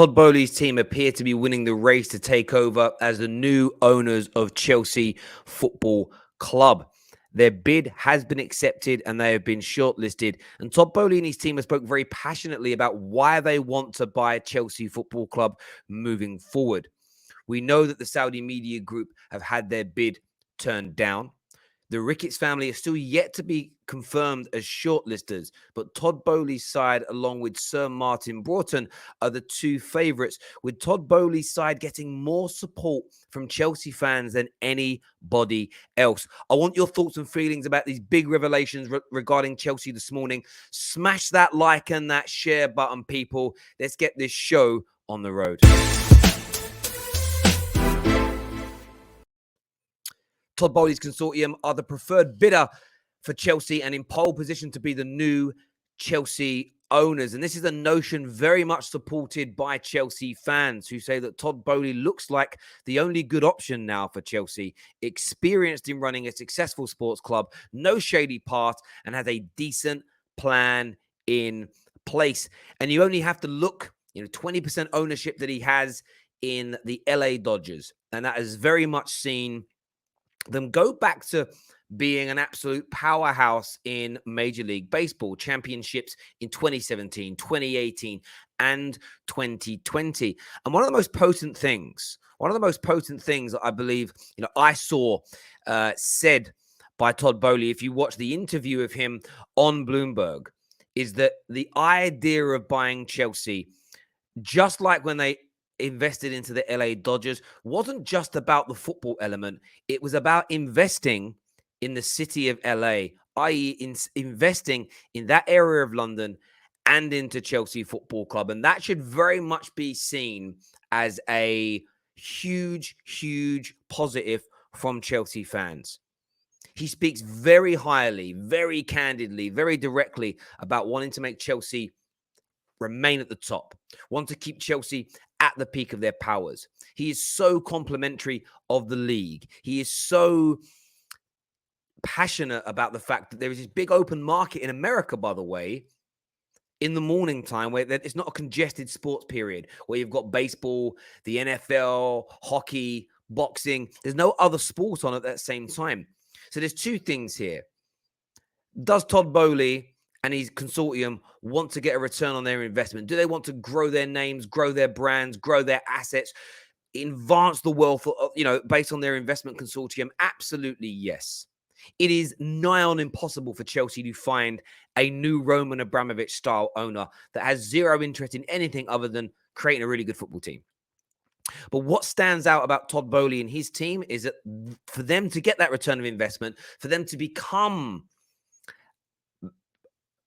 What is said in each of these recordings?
Todd Boehly's team appear to be winning the race to take over as the new owners of Chelsea Football Club. Their bid has been accepted and they have been shortlisted. And Todd Boehly and his team have spoke very passionately about why they want to buy Chelsea Football Club moving forward. We know that the Saudi media group have had their bid turned down. The Ricketts family is still yet to be confirmed as shortlisters, but Todd Boehly's side, along with Sir Martin Broughton, are the two favourites, with Todd Boehly's side getting more support from Chelsea fans than anybody else. I want your thoughts and feelings about these big revelations regarding Chelsea this morning. Smash that like and that share button, people. Let's get this show on the road. Todd Boehly's consortium are the preferred bidder for Chelsea and in pole position to be the new Chelsea owners. And this is a notion very much supported by Chelsea fans who say that Todd Boehly looks like the only good option now for Chelsea, experienced in running a successful sports club, no shady past, and has a decent plan in place. And you only have to look, 20% ownership that he has in the LA Dodgers. And that has very much seen them go back to being an absolute powerhouse in Major League Baseball, championships in 2017, 2018, and 2020. And one of the most potent things that I believe, I saw said by Todd Boehly, if you watch the interview of him on Bloomberg, is that the idea of buying Chelsea, just like when they invested into the LA Dodgers, wasn't just about the football element. It was about investing in the city of LA, i.e. investing in that area of London and into Chelsea Football Club. And that should very much be seen as a huge, huge positive from Chelsea fans. He speaks very highly, very candidly, very directly about wanting to make Chelsea remain at the top, want to keep Chelsea at the peak of their powers. He is so complimentary of the league. He is so passionate about the fact that there is this big open market in America, by the way, in the morning time, where it's not a congested sports period, where you've got baseball, the NFL, hockey, boxing. There's no other sport on at that same time. So there's two things here. Does Todd Boehly and his consortium want to get a return on their investment? Do they want to grow their names, grow their brands, grow their assets, advance the wealth, based on their investment consortium? Absolutely, yes. It is nigh on impossible for Chelsea to find a new Roman Abramovich-style owner that has zero interest in anything other than creating a really good football team. But what stands out about Todd Boehly and his team is that for them to get that return of investment, for them to become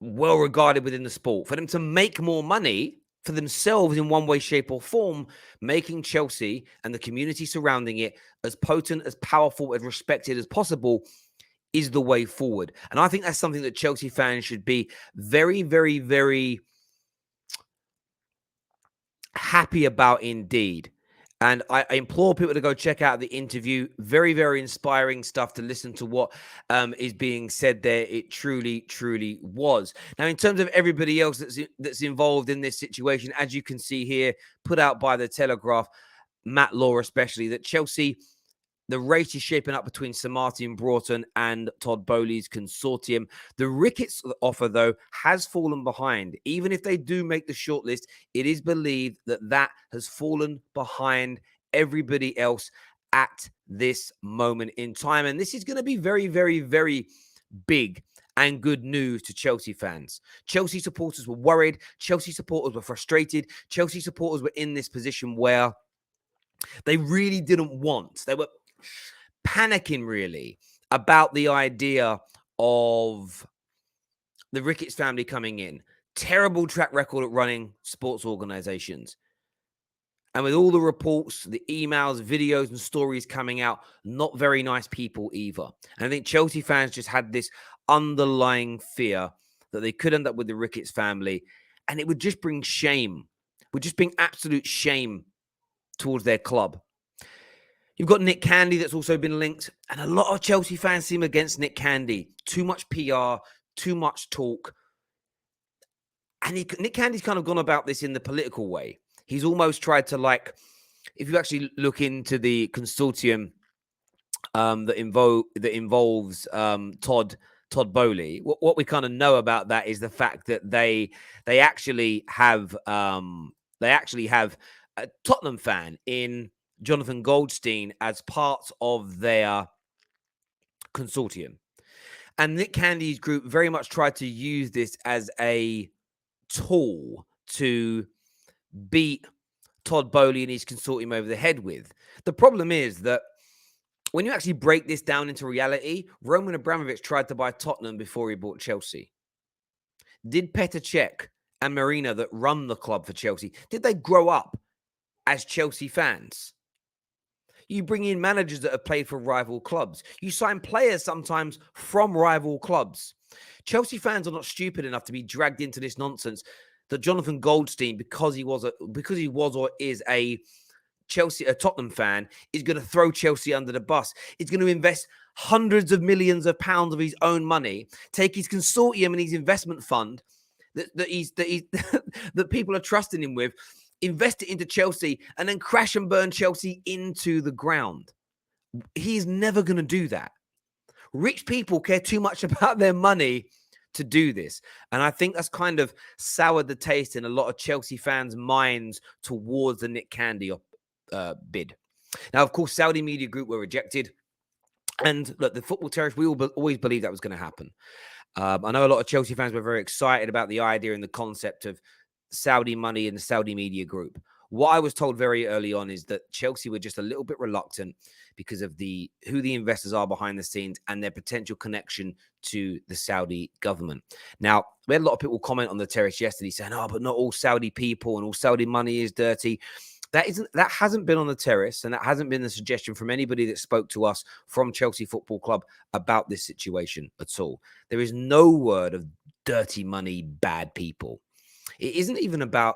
well regarded within the sport, for them to make more money for themselves in one way, shape, or form, making Chelsea and the community surrounding it as potent, as powerful, as respected as possible is the way forward. And I think that's something that Chelsea fans should be very, very, very happy about indeed. And I implore people to go check out the interview. Very, very inspiring stuff to listen to what is being said there. It truly, truly was. Now, in terms of everybody else that's involved in this situation, as you can see here, put out by the Telegraph, Matt Law especially, that Chelsea, the race is shaping up between Sir Martin Broughton and Todd Boehly's consortium. The Ricketts offer, though, has fallen behind. Even if they do make the shortlist, it is believed that has fallen behind everybody else at this moment in time. And this is going to be very, very, very big and good news to Chelsea fans. Chelsea supporters were worried. Chelsea supporters were frustrated. Chelsea supporters were in this position where they really didn't want. They were panicking really about the idea of the Ricketts family coming in. Terrible track record at running sports organizations. And with all the reports, the emails, videos, and stories coming out, not very nice people either. And I think Chelsea fans just had this underlying fear that they could end up with the Ricketts family, and it would just bring shame, would just bring absolute shame towards their club. You've got Nick Candy that's also been linked, and a lot of Chelsea fans seem against Nick Candy. Too much PR, too much talk. And Nick Candy's kind of gone about this in the political way. he's almost tried to, like, if you actually look into the consortium that involves Todd Boehly, what we kind of know about that is the fact that they actually have a Tottenham fan in Jonathan Goldstein as part of their consortium. And Nick Candy's group very much tried to use this as a tool to beat Todd Boehly and his consortium over the head with. The problem is that when you actually break this down into reality, Roman Abramovich tried to buy Tottenham before he bought Chelsea. Did Petr Cech and Marina, that run the club for Chelsea, did they grow up as Chelsea fans? You bring in managers that have played for rival clubs. You sign players sometimes from rival clubs. Chelsea fans are not stupid enough to be dragged into this nonsense that Jonathan Goldstein, because he was or is a Tottenham fan, is going to throw Chelsea under the bus. It's going to invest hundreds of millions of pounds of his own money, take his consortium and his investment fund that people are trusting him with, invest it into Chelsea, and then crash and burn Chelsea into the ground. He's never going to do that. Rich people care too much about their money to do this. And I think that's kind of soured the taste in a lot of Chelsea fans' minds towards the Nick Candy bid. Now, of course, Saudi Media Group were rejected. And look, the Football Terrace, we always believed that was going to happen. I know a lot of Chelsea fans were very excited about the idea and the concept of Saudi money and the Saudi Media Group. What I was told very early on is that Chelsea were just a little bit reluctant because of who the investors are behind the scenes and their potential connection to the Saudi government. Now, we had a lot of people comment on the Terrace yesterday saying, "Oh, but not all Saudi people and all Saudi money is dirty." That hasn't been on the Terrace, and that hasn't been the suggestion from anybody that spoke to us from Chelsea Football Club about this situation at all. There is no word of dirty money, bad people. It isn't even about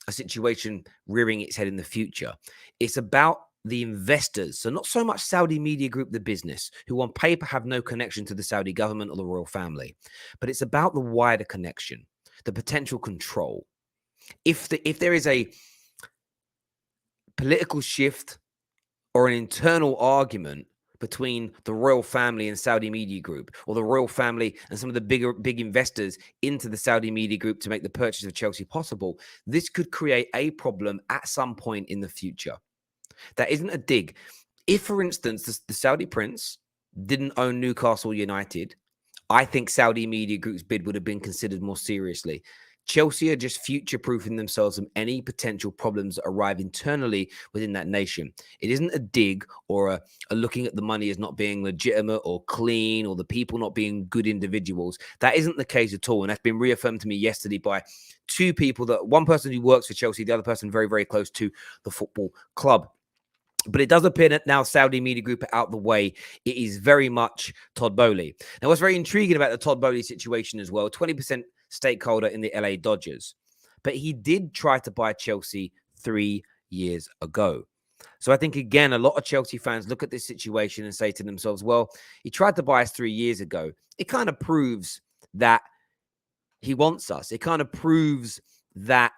a situation rearing its head in the future. It's about the investors. So not so much Saudi Media Group, the business, who on paper have no connection to the Saudi government or the royal family, but it's about the wider connection, the potential control. If there is a political shift or an internal argument between the royal family and Saudi Media Group, or the royal family and some of the big investors into the Saudi Media Group to make the purchase of Chelsea possible, this could create a problem at some point in the future. That isn't a dig. If, for instance, the Saudi prince didn't own Newcastle United, I think Saudi Media Group's bid would have been considered more seriously. Chelsea are just future-proofing themselves from any potential problems that arrive internally within that nation. It isn't a dig or a looking at the money as not being legitimate or clean or the people not being good individuals. That isn't the case at all. And that's been reaffirmed to me yesterday by two people, one person who works for Chelsea, the other person very, very close to the football club. But it does appear that now Saudi Media Group are out the way. It is very much Todd Boehly. Now, what's very intriguing about the Todd Boehly situation as well, 20% stakeholder in the LA Dodgers. But he did try to buy Chelsea 3 years ago. So I think, again, a lot of Chelsea fans look at this situation and say to themselves, well, he tried to buy us 3 years ago. It kind of proves that he wants us. It kind of proves that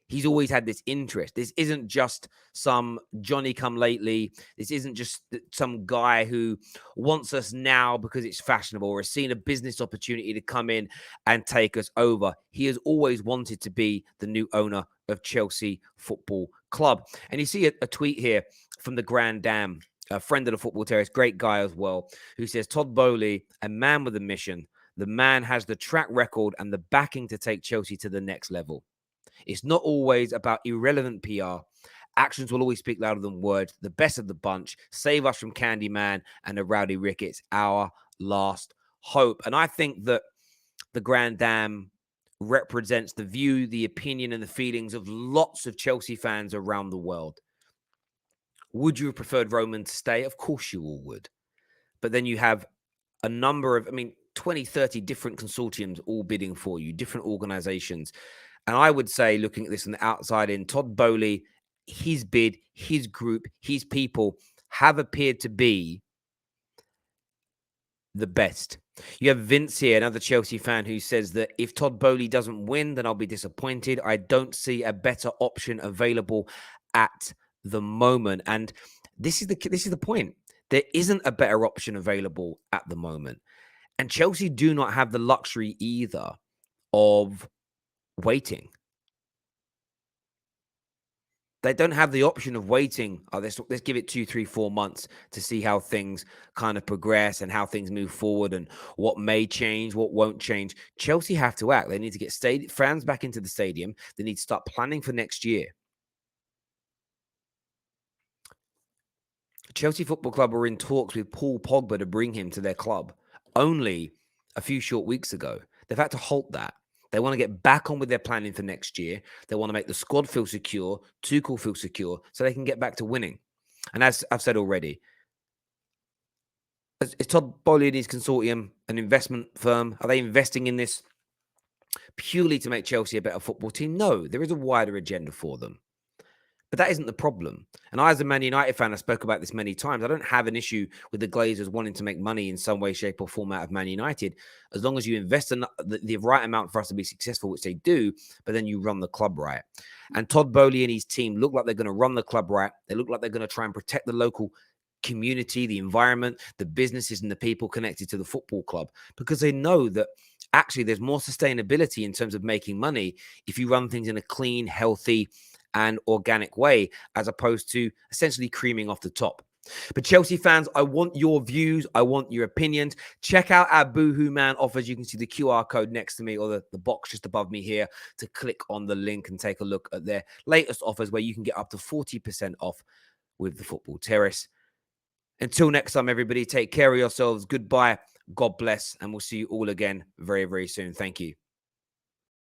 he's always had this interest. This isn't just some Johnny come lately. This isn't just some guy who wants us now because it's fashionable or has seen a business opportunity to come in and take us over. He has always wanted to be the new owner of Chelsea Football Club. And you see a tweet here from the Grand Dam, a friend of the Football Terrace, great guy as well, who says, Todd Boehly, a man with a mission. The man has the track record and the backing to take Chelsea to the next level. It's not always about irrelevant PR. Actions will always speak louder than words. The best of the bunch. Save us from Candyman and the Rowdy Ricketts. Our last hope. And I think that the Grand Dam represents the view, the opinion, and the feelings of lots of Chelsea fans around the world. Would you have preferred Roman to stay? Of course you all would. But then you have a number of, 20, 30 different consortiums all bidding for you, different organizations. And I would say, looking at this from the outside in, Todd Boehly, his bid, his group, his people have appeared to be the best. You have Vince here, another Chelsea fan, who says that if Todd Boehly doesn't win, then I'll be disappointed. I don't see a better option available at the moment. And this is the point. There isn't a better option available at the moment. And Chelsea do not have the luxury either of waiting. They don't have the option of waiting. Oh, let's give it 2, 3, 4 months to see how things kind of progress and how things move forward and what may change, what won't change. Chelsea have to act. They need to get fans back into the stadium. They need to start planning for next year. Chelsea Football Club were in talks with Paul Pogba to bring him to their club only a few short weeks ago. They've had to halt that. They want to get back on with their planning for next year. They want to make the squad feel secure, Tuchel feel secure, so they can get back to winning. And as I've said already, is Todd Boehly and his consortium an investment firm? Are they investing in this purely to make Chelsea a better football team? No, there is a wider agenda for them. But that isn't the problem. And I, as a Man United fan, I spoke about this many times. I don't have an issue with the Glazers wanting to make money in some way, shape, or form out of Man United, as long as you invest the right amount for us to be successful, which they do, but then you run the club right. And Todd Boehly and his team look like they're going to run the club right. They look like they're going to try and protect the local community, the environment, the businesses, and the people connected to the football club, because they know that actually there's more sustainability in terms of making money if you run things in a clean, healthy, and organic way, as opposed to essentially creaming off the top. But Chelsea fans, I want your views. I want your opinions. Check out our Boohoo Man offers. You can see the QR code next to me, or the box just above me here, to click on the link and take a look at their latest offers, where you can get up to 40% off with the Football Terrace. Until next time, everybody, take care of yourselves. Goodbye. God bless. And we'll see you all again very, very soon. Thank you.